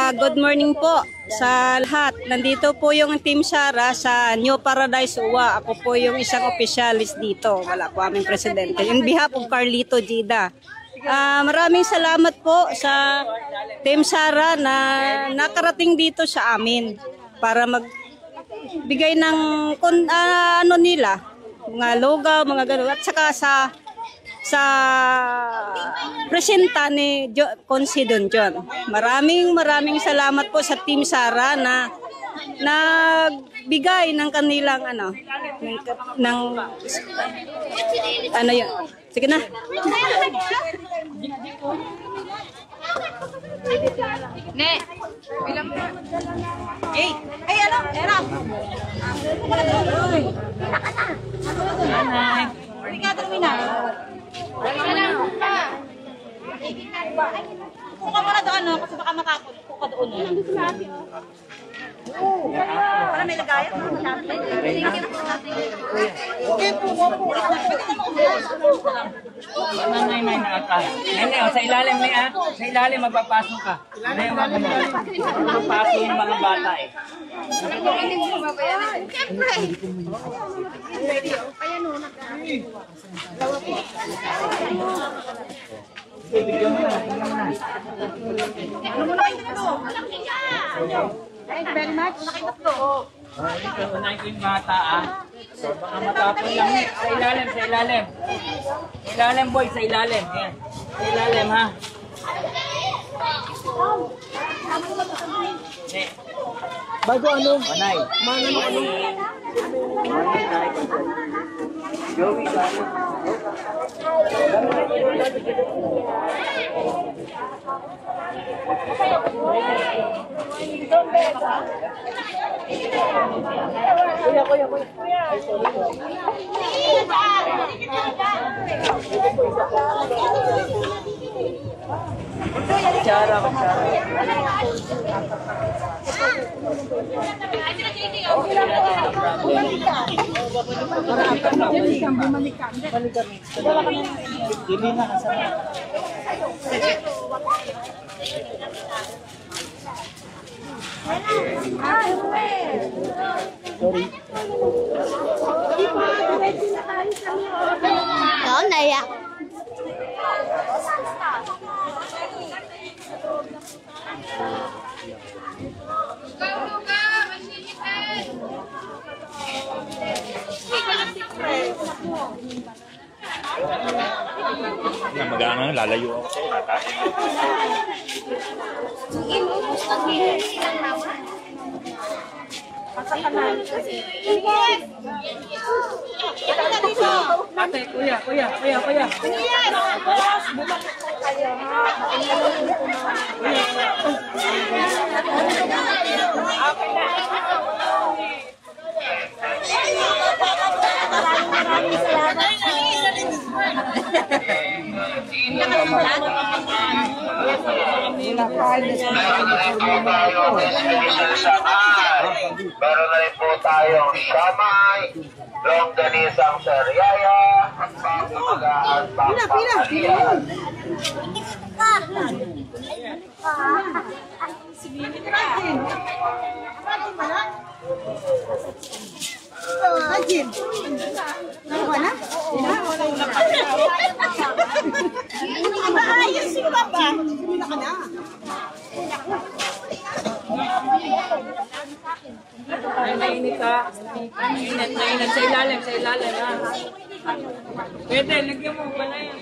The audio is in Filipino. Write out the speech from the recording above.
Good morning po sa lahat. Nandito po yung Team Sara sa New Paradise UWA. Ako po yung isang opisyalis dito. Wala po aming presidente. In behalf of Carlito Gida. Maraming salamat po sa Team Sara na nakarating dito sa amin para magbigay ng ano nila, mga logo, mga gano'n. At saka sa presenta ni Consi Don John. Maraming salamat po sa Team Sara na nagbigay ng kanilang ano yun. Sige na. Ne, bilang Ay, ano? Era. Ricardo Mina. Puka mo na doon, no? Kasi baka makakot. Puka doon. Para may lagayan. Okay po. Nay na ka. Nay, sa ilalim ni sa ilalim magpapasok ka. Nay, magpapasok yung mga bata eh. siyempre. Thank you very much. Unahin ko yung bata So, baka matapon lang eh. Sa ilalim. Sa ilalim boy, sa ilalim. Yan. Sa ilalim ha. Bago ano? Manay. Manay ano? Joey, gano'n. Kuya. Kutsara. Dili na kasama. Sorry. Oo, naiyak. Mag-ano, lalayo ako sa ata. Ate, kuya. Meron na rin po tayong Shamay, Longganisang Sariaya, Pagpapagahan, Pagpapagahan. Ajin. Mana? Ayos si Papa. Sumila ka na. Mainit ka. Mainit. Sa ilalim ha. Pwede, lagyan mo pala yan.